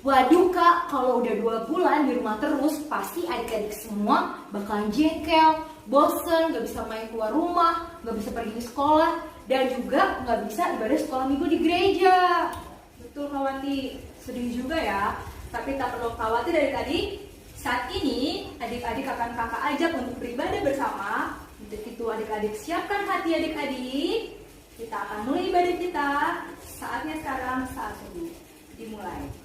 Waduh kak, kalau udah 2 bulan di rumah terus, pasti adik-adik semua bakalan jengkel, bosen, gak bisa main keluar rumah, gak bisa pergi ke sekolah, dan juga gak bisa ibadah sekolah minggu di gereja. Betul Kak Wati, sedih juga ya. Tapi tak perlu khawatir adik-adik. Saat ini adik-adik akan kakak ajak untuk beribadah bersama. Untuk itu adik-adik siapkan hati adik-adik. Kita akan mulai ibadah kita. Saatnya sekarang, saat teduh. Dimulai.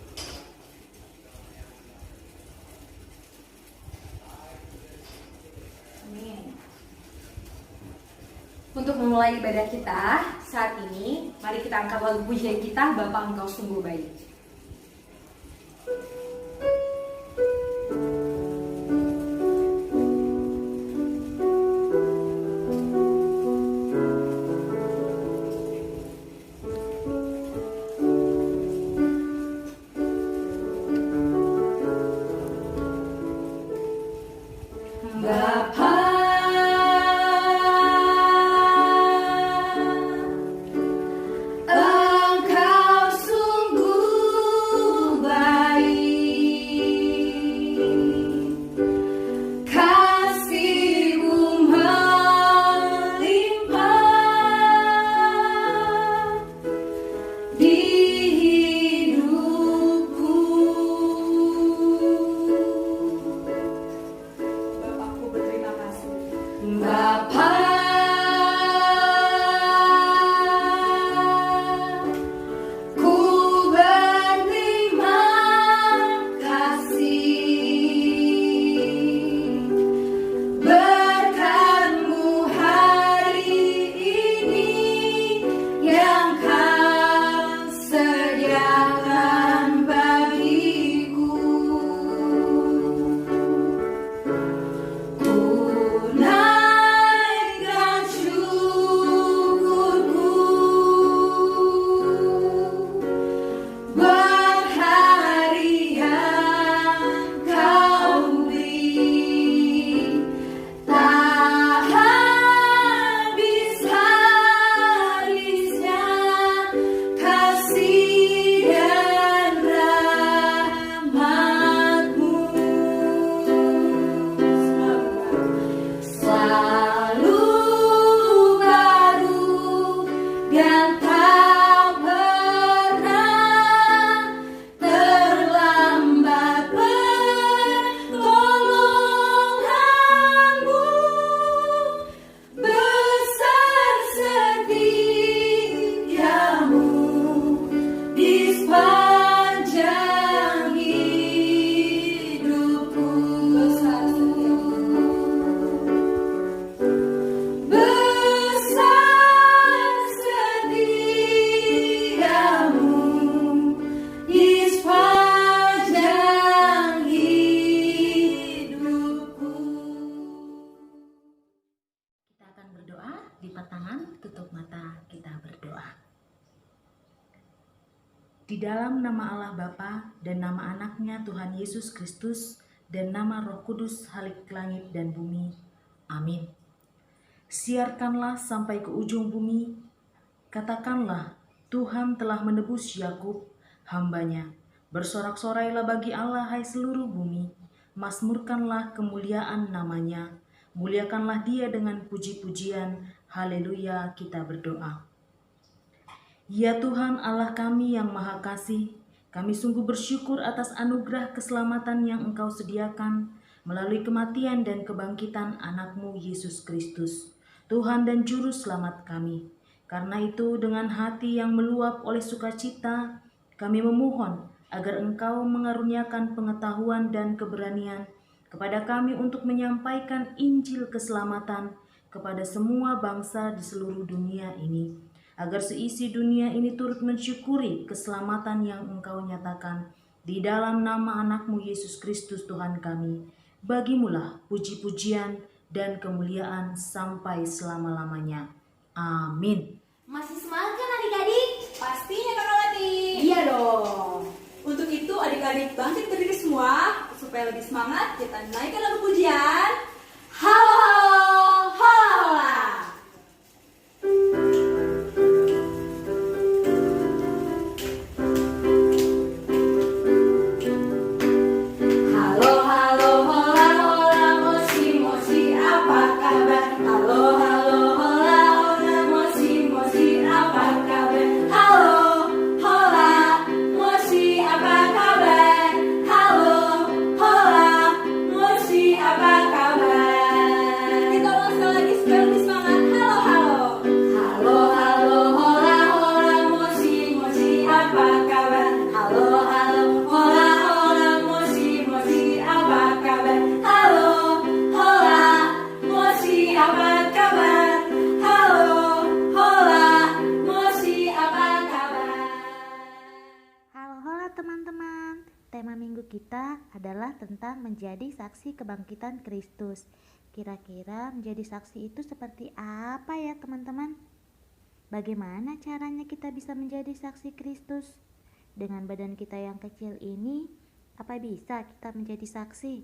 Untuk memulai ibadah kita saat ini, mari kita angkat lagu pujian kita, Bapa Engkau Sungguh Baik. Di dalam nama Allah Bapa dan nama anaknya Tuhan Yesus Kristus dan nama Roh Kudus halik langit dan bumi. Amin. Siarkanlah sampai ke ujung bumi. Katakanlah, Tuhan telah menebus Yakub, hambanya. Bersorak-sorailah bagi Allah, hai seluruh bumi. Mazmurkanlah kemuliaan namanya. Muliakanlah dia dengan puji-pujian. Haleluya, kita berdoa. Ya Tuhan Allah kami yang Maha Kasih, kami sungguh bersyukur atas anugerah keselamatan yang Engkau sediakan melalui kematian dan kebangkitan anak-Mu Yesus Kristus, Tuhan dan Juru Selamat kami. Karena itu dengan hati yang meluap oleh sukacita, kami memohon agar Engkau mengaruniakan pengetahuan dan keberanian kepada kami untuk menyampaikan Injil keselamatan kepada semua bangsa di seluruh dunia ini, agar seisi dunia ini turut mensyukuri keselamatan yang Engkau nyatakan di dalam nama anak-Mu Yesus Kristus Tuhan kami. Bagimulah puji-pujian dan kemuliaan sampai selama-lamanya. Amin. Masih semangat kan adik-adik? Pastinya Kakak Wati. Iya dong. Untuk itu adik-adik bangkit berdiri semua. Supaya lebih semangat, kita naikkan lagu pujian. Halo, halo, halo. kita adalah tentang menjadi saksi kebangkitan Kristus. Kira-kira menjadi saksi itu seperti apa ya teman-teman? Bagaimana caranya kita bisa menjadi saksi Kristus? Dengan badan kita yang kecil ini, apa bisa kita menjadi saksi?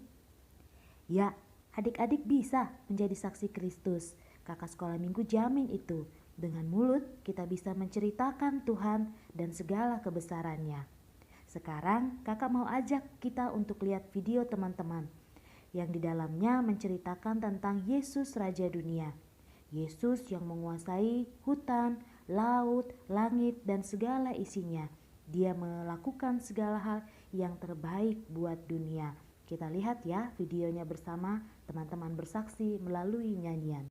Ya, adik-adik bisa menjadi saksi Kristus. Kakak sekolah minggu jamin itu. Dengan mulut kita bisa menceritakan Tuhan dan segala kebesarannya. Sekarang kakak mau ajak kita untuk lihat video teman-teman yang di dalamnya menceritakan tentang Yesus Raja Dunia. Yesus yang menguasai hutan, laut, langit dan segala isinya. Dia melakukan segala hal yang terbaik buat dunia. Kita lihat ya videonya bersama, teman-teman bersaksi melalui nyanyian.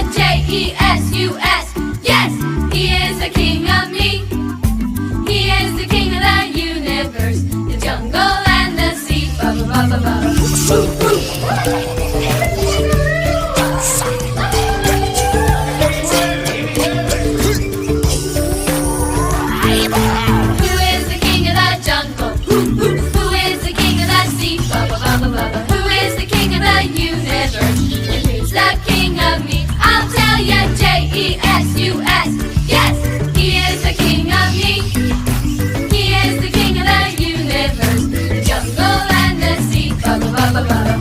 J-E-S-U-S, yes, he is the king of me. He is the king of the universe, the jungle and the sea. Baba, baba, baba. Who is the king of the jungle? Who is the king of the sea? Baba, baba, baba. Who is the king of the universe? And who's the king of me? I'll tell ya, J-E-S-U-S, yes, he is the king of me. He is the king of the universe, the jungle and the sea. Baba, baba, baba.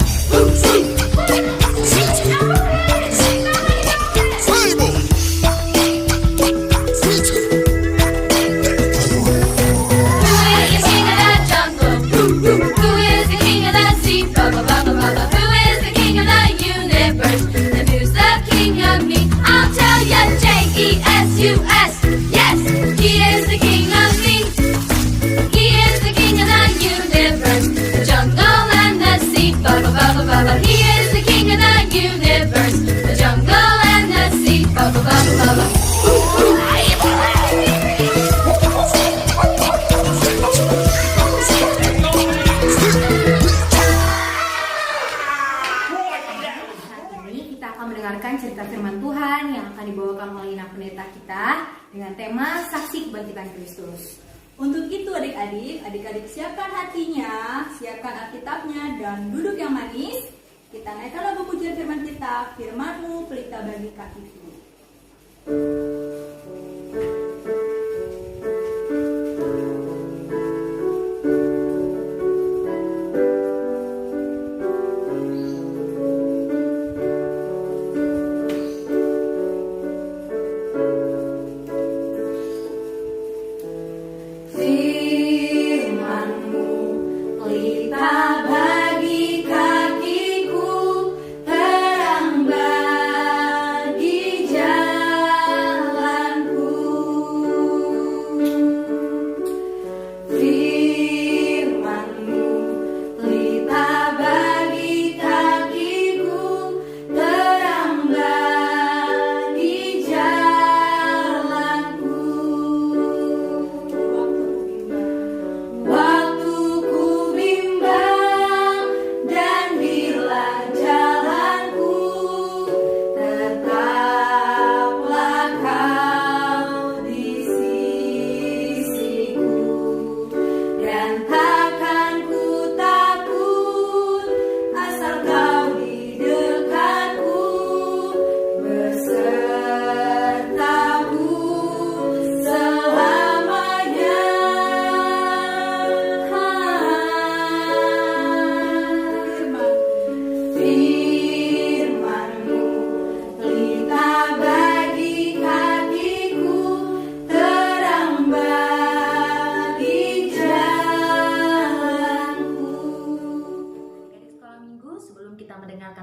U.S. Yes, he is the king of me. He is the king of the universe, the jungle and the sea. Baba, baba, baba. He is the king of the universe, the jungle and the sea. Baba, baba, baba. Cerita firman Tuhan yang akan dibawakan oleh Ina Pendeta kita dengan tema Saksi Kebangkitan Kristus. Untuk itu adik-adik siapkan hatinya, siapkan Alkitabnya dan duduk yang manis. Kita naikkan lagu pujian firman kita, firman-Mu pelita bagi kakiku.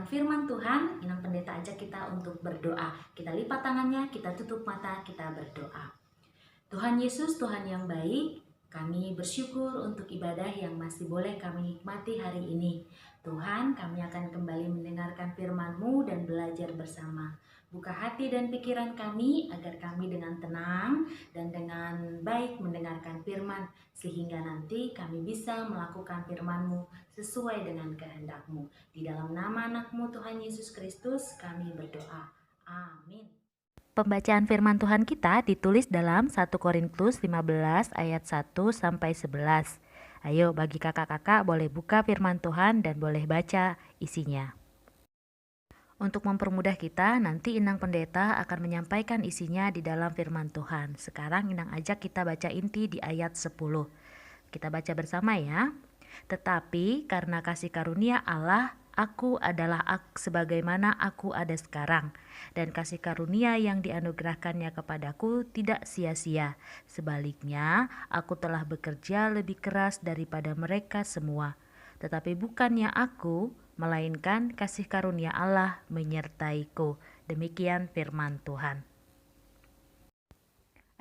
Firman Tuhan, Inang Pendeta ajak kita untuk berdoa. Kita lipat tangannya, kita tutup mata, kita berdoa. Tuhan Yesus, Tuhan yang baik, Kami bersyukur untuk ibadah yang masih boleh kami nikmati hari ini. Tuhan, kami akan kembali mendengarkan firman-Mu dan belajar bersama. Buka hati dan pikiran kami agar kami dengan tenang dan dengan baik mendengarkan firman, sehingga nanti kami bisa melakukan firman-Mu sesuai dengan kehendak-Mu. Di dalam nama anak-Mu Tuhan Yesus Kristus kami berdoa. Amin. Pembacaan firman Tuhan kita ditulis dalam 1 Korintus 15 ayat 1 sampai 11. Ayo bagi kakak-kakak boleh buka firman Tuhan dan boleh baca isinya. Untuk mempermudah kita, nanti Inang Pendeta akan menyampaikan isinya di dalam firman Tuhan. Sekarang Inang ajak kita baca inti di ayat 10. Kita baca bersama ya. Tetapi karena kasih karunia Allah, aku adalah sebagaimana aku ada sekarang, dan kasih karunia yang dianugerahkannya kepadaku tidak sia-sia. Sebaliknya, aku telah bekerja lebih keras daripada mereka semua. Tetapi bukannya aku, melainkan kasih karunia Allah menyertaiku. Demikian firman Tuhan.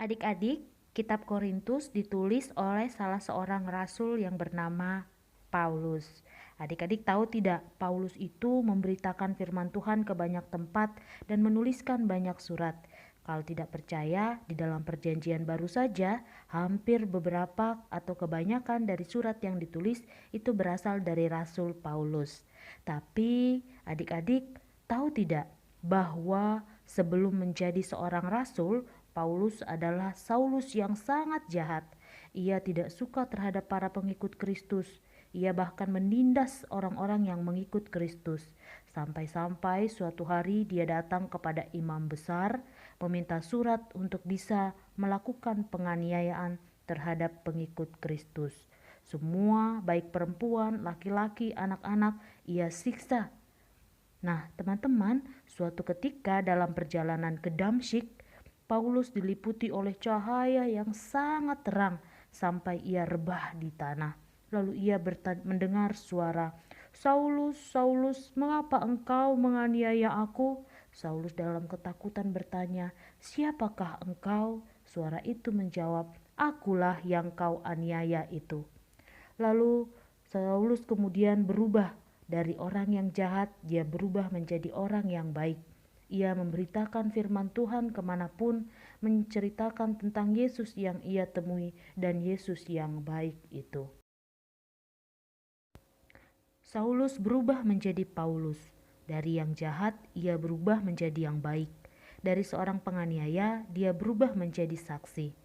Adik-adik, kitab Korintus ditulis oleh salah seorang rasul yang bernama Paulus. Adik-adik tahu tidak, Paulus itu memberitakan firman Tuhan ke banyak tempat dan menuliskan banyak surat. Kalau tidak percaya, di dalam perjanjian baru saja, hampir beberapa atau kebanyakan dari surat yang ditulis itu berasal dari Rasul Paulus. Tapi adik-adik tahu tidak bahwa sebelum menjadi seorang rasul, Paulus adalah Saulus yang sangat jahat. Ia tidak suka terhadap para pengikut Kristus. Ia bahkan menindas orang-orang yang mengikut Kristus. Sampai-sampai suatu hari dia datang kepada imam besar, meminta surat untuk bisa melakukan penganiayaan terhadap pengikut Kristus. Semua, baik perempuan, laki-laki, anak-anak, ia siksa. Nah, teman-teman, suatu ketika dalam perjalanan ke Damsyik, Paulus diliputi oleh cahaya yang sangat terang sampai ia rebah di tanah. Lalu ia mendengar suara, "Saulus, Saulus, mengapa engkau menganiaya aku?" Saulus dalam ketakutan bertanya, "Siapakah engkau?" Suara itu menjawab, "Akulah yang kau aniaya itu." Lalu Saulus kemudian berubah dari orang yang jahat, dia berubah menjadi orang yang baik. Ia memberitakan firman Tuhan kemanapun, menceritakan tentang Yesus yang ia temui dan Yesus yang baik itu. Saulus berubah menjadi Paulus. Dari yang jahat, ia berubah menjadi yang baik. Dari seorang penganiaya, dia berubah menjadi saksi.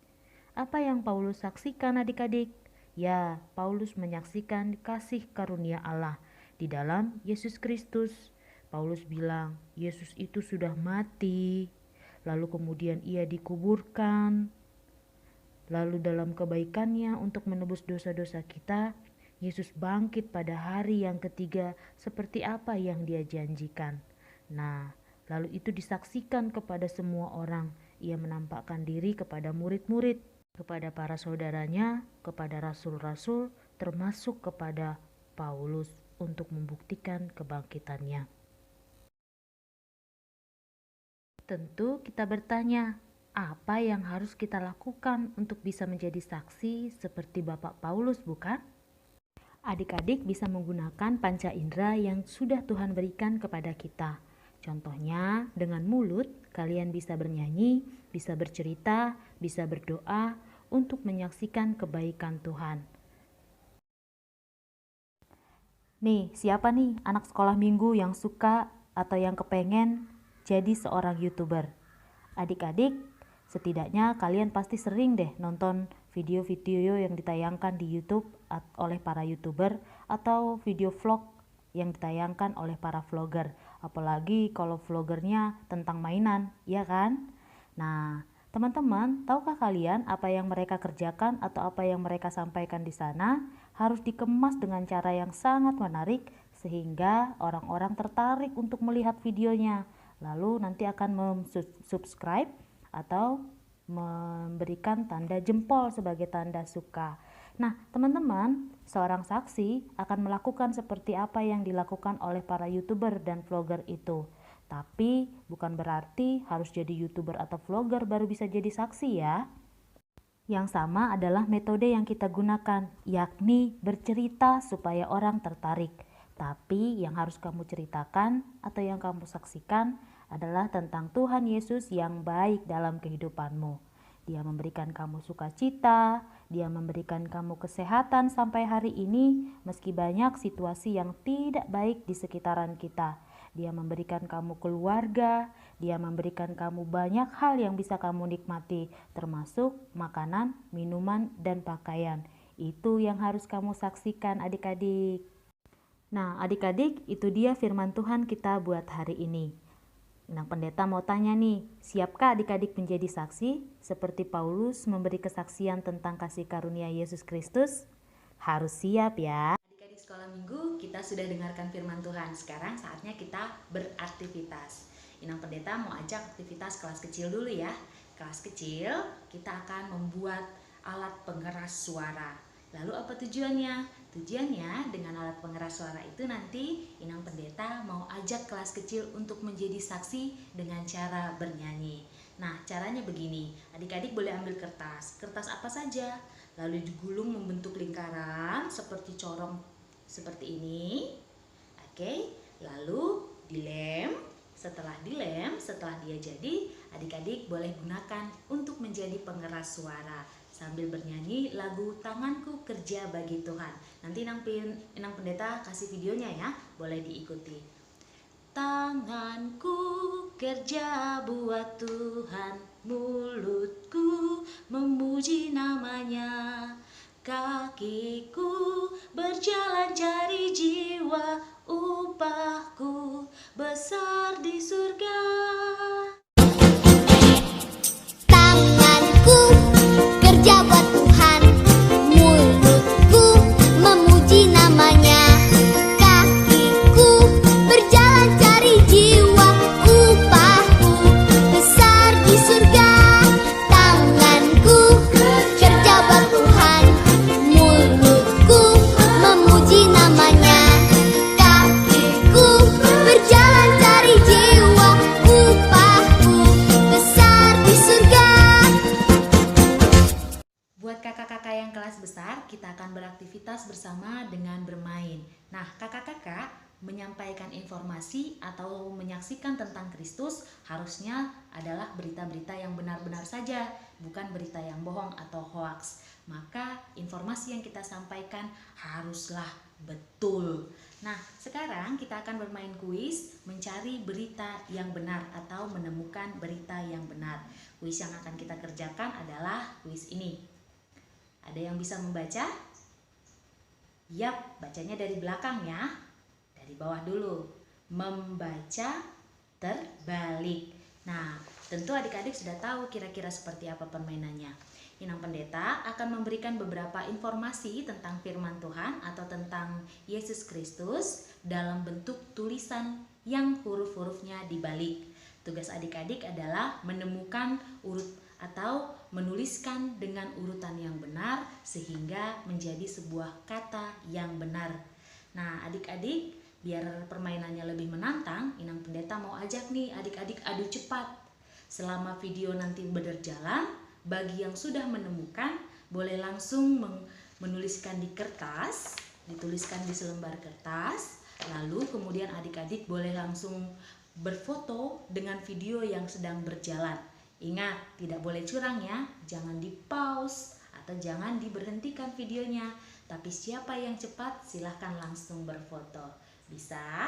Apa yang Paulus saksikan adik-adik? Ya, Paulus menyaksikan kasih karunia Allah di dalam Yesus Kristus. Paulus bilang, Yesus itu sudah mati. Lalu kemudian ia dikuburkan. Lalu dalam kebaikannya untuk menebus dosa-dosa kita, Yesus bangkit pada hari yang ketiga seperti apa yang dia janjikan. Nah, lalu itu disaksikan kepada semua orang. Ia menampakkan diri kepada murid-murid, kepada para saudaranya, kepada rasul-rasul, termasuk kepada Paulus untuk membuktikan kebangkitannya. Tentu kita bertanya, apa yang harus kita lakukan untuk bisa menjadi saksi seperti Bapak Paulus, bukan? Adik-adik bisa menggunakan panca indera yang sudah Tuhan berikan kepada kita. Contohnya, dengan mulut kalian bisa bernyanyi, bisa bercerita, bisa berdoa untuk menyaksikan kebaikan Tuhan. Nih, siapa nih anak sekolah minggu yang suka atau yang kepengen jadi seorang YouTuber? Adik-adik, setidaknya kalian pasti sering deh nonton video-video yang ditayangkan di YouTube oleh para YouTuber atau video vlog yang ditayangkan oleh para vlogger. Apalagi kalau vloggernya tentang mainan, ya kan? Nah, teman-teman, tahukah kalian apa yang mereka kerjakan atau apa yang mereka sampaikan di sana harus dikemas dengan cara yang sangat menarik sehingga orang-orang tertarik untuk melihat videonya. Lalu nanti akan subscribe atau memberikan tanda jempol sebagai tanda suka. Nah, teman-teman, seorang saksi akan melakukan seperti apa yang dilakukan oleh para YouTuber dan vlogger itu. Tapi bukan berarti harus jadi YouTuber atau vlogger baru bisa jadi saksi ya. Yang sama adalah metode yang kita gunakan, yakni bercerita supaya orang tertarik. Tapi yang harus kamu ceritakan atau yang kamu saksikan adalah tentang Tuhan Yesus yang baik dalam kehidupanmu. Dia memberikan kamu sukacita, Dia memberikan kamu kesehatan sampai hari ini meski banyak situasi yang tidak baik di sekitaran kita. Dia memberikan kamu keluarga, Dia memberikan kamu banyak hal yang bisa kamu nikmati, termasuk makanan, minuman, dan pakaian. Itu yang harus kamu saksikan adik-adik. Nah adik-adik, itu dia firman Tuhan kita buat hari ini. Nah pendeta mau tanya nih, siapkah adik-adik menjadi saksi seperti Paulus memberi kesaksian tentang kasih karunia Yesus Kristus? Harus siap ya. Adik-adik sekolah minggu, kita sudah dengarkan firman Tuhan. Sekarang saatnya kita beraktivitas. Inang pendeta mau ajak aktivitas kelas kecil dulu ya. Kelas kecil kita akan membuat alat pengeras suara. Lalu apa tujuannya? Tujuannya dengan alat pengeras suara itu nanti Inang pendeta mau ajak kelas kecil untuk menjadi saksi dengan cara bernyanyi. Nah caranya begini, adik-adik boleh ambil kertas apa saja, lalu digulung membentuk lingkaran seperti corong seperti ini. Oke, lalu dilem. Setelah dilem, setelah dia jadi, adik-adik boleh gunakan untuk menjadi pengeras suara sambil bernyanyi lagu Tanganku Kerja Bagi Tuhan. Nanti Inang pendeta kasih videonya ya, boleh diikuti. Tanganku kerja buat Tuhan, mulutku memuji namanya, kakiku berjalan cari jiwa, upahku besar di surga. Tanganku kerja buat Tuhan, mulutku memuji namanya, kakiku berjalan cari jiwa, upahku besar di surga. Tanganku kerja buat Tuhan, mulutku memuji namanya, kakiku berjalan cari jiwa, upahku besar di surga. Buat kakak-kakak yang kelas besar, kita akan beraktivitas bersama dengan bermain. Nah, kakak-kakak menyampaikan informasi atau menyaksikan tentang Kristus harusnya adalah berita-berita yang benar-benar saja, bukan berita yang bohong atau hoaks. Maka informasi yang kita sampaikan haruslah betul. Nah, sekarang kita akan bermain kuis mencari berita yang benar atau menemukan berita yang benar. Kuis yang akan kita kerjakan adalah kuis ini. Ada yang bisa membaca? Yap, bacanya dari belakang ya. Dari bawah dulu. Membaca terbalik. Nah, tentu adik-adik sudah tahu kira-kira seperti apa permainannya. Inang pendeta akan memberikan beberapa informasi tentang firman Tuhan atau tentang Yesus Kristus dalam bentuk tulisan yang huruf-hurufnya dibalik. Tugas adik-adik adalah menemukan urut atau menuliskan dengan urutan yang benar sehingga menjadi sebuah kata yang benar. Nah, adik-adik, biar permainannya lebih menantang, Inang pendeta mau ajak nih adik-adik adu cepat. Selama video nanti berjalan, bagi yang sudah menemukan boleh langsung menuliskan di kertas, dituliskan di selembar kertas, lalu kemudian adik-adik boleh langsung berfoto dengan video yang sedang berjalan. Ingat, tidak boleh curang ya, jangan di-pause atau jangan diberhentikan videonya. Tapi siapa yang cepat silahkan langsung berfoto. Bisa?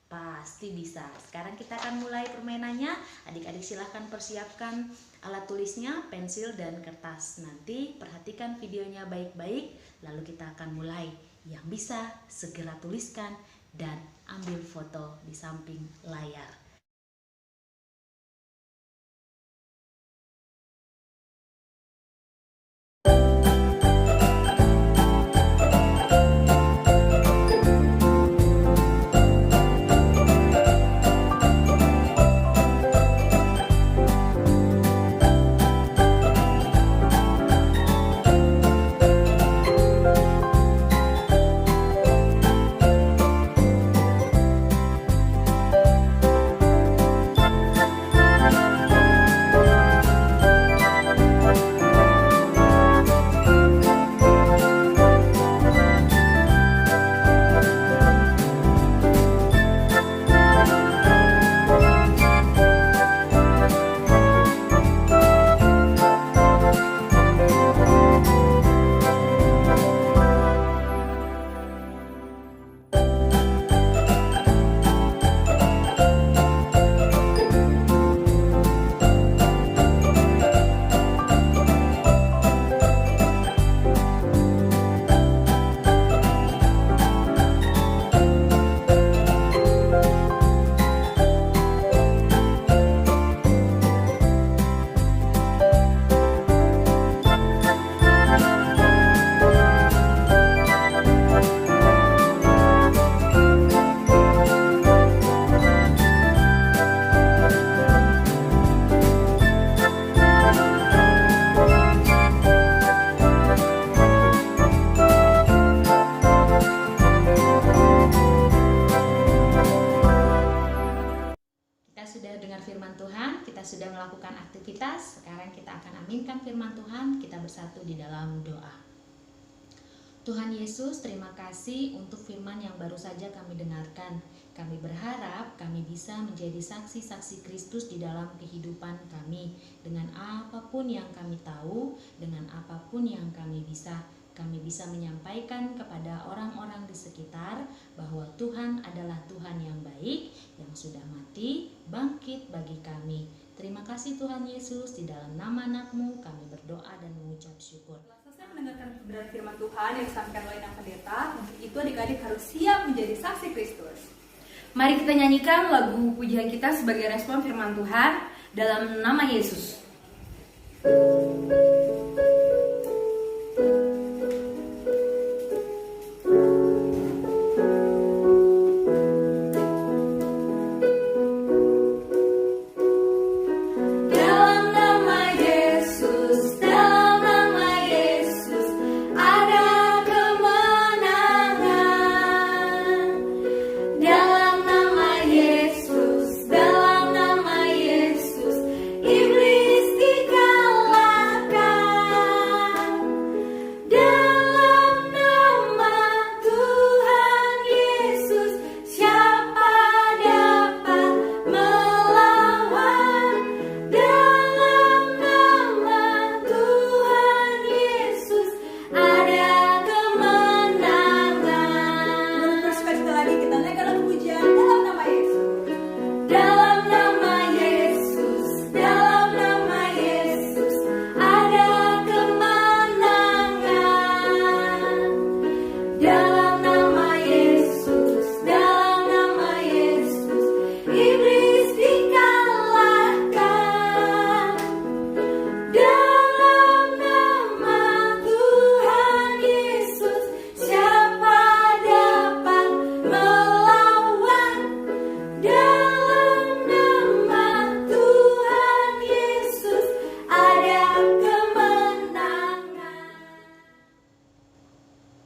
Pasti bisa. Sekarang kita akan mulai permainannya. Adik-adik silahkan persiapkan alat tulisnya, pensil dan kertas. Nanti perhatikan videonya baik-baik, lalu kita akan mulai. Yang bisa segera tuliskan dan ambil foto di samping layar. mengaminkan firman Tuhan, kita bersatu di dalam doa. Tuhan Yesus, terima kasih untuk firman yang baru saja kami dengarkan. Kami berharap kami bisa menjadi saksi-saksi Kristus di dalam kehidupan kami. Dengan apapun yang kami tahu, dengan apapun yang kami bisa menyampaikan kepada orang-orang di sekitar bahwa Tuhan adalah Tuhan yang baik, yang sudah mati, bangkit bagi kami. Terima kasih Tuhan Yesus, di dalam nama anak-Mu kami berdoa dan mengucap syukur. Selesai mendengarkan kebenaran firman Tuhan yang disampaikan oleh Nak Pendeta, untuk itu adik-adik harus siap menjadi saksi Kristus. Mari kita nyanyikan lagu pujian kita sebagai respon firman Tuhan dalam nama Yesus.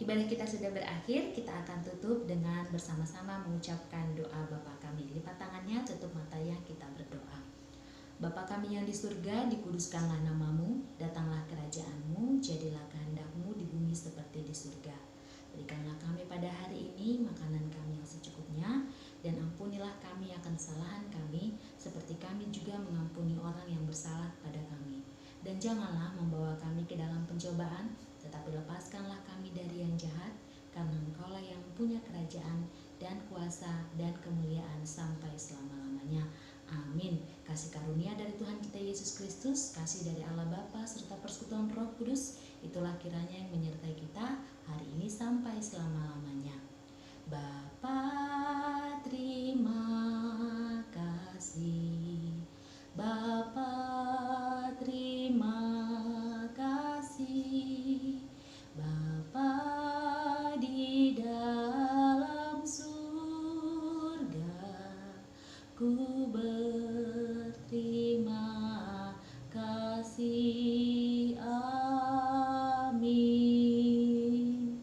Ibadah kita sudah berakhir, kita akan tutup dengan bersama-sama mengucapkan doa Bapa kami. Lipat tangannya, tutup matanya, kita berdoa. Bapa kami yang di surga, dikuduskanlah namamu, datanglah kerajaan-Mu, jadilah kehendak-Mu di bumi seperti di surga. Berikanlah kami pada hari ini makanan kami yang secukupnya, dan ampunilah kami akan kesalahan kami, seperti kami juga mengampuni orang yang bersalah pada kami. Dan janganlah membawa kami ke dalam pencobaan, tetapi lepaskanlah kami dari yang jahat, karena Engkaulah yang punya kerajaan dan kuasa dan kemuliaan sampai selama-lamanya. Amin. Kasih karunia dari Tuhan kita Yesus Kristus, kasih dari Allah Bapa serta persekutuan Roh Kudus, itulah kiranya yang menyertai kita hari ini sampai selama-lamanya. Bapa, terima kasih. Bapa, terima kasih. Bapa di dalam surga, ku berterima kasih. Amin.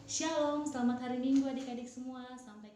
Shalom, selamat hari Minggu adik-adik semua. Sampai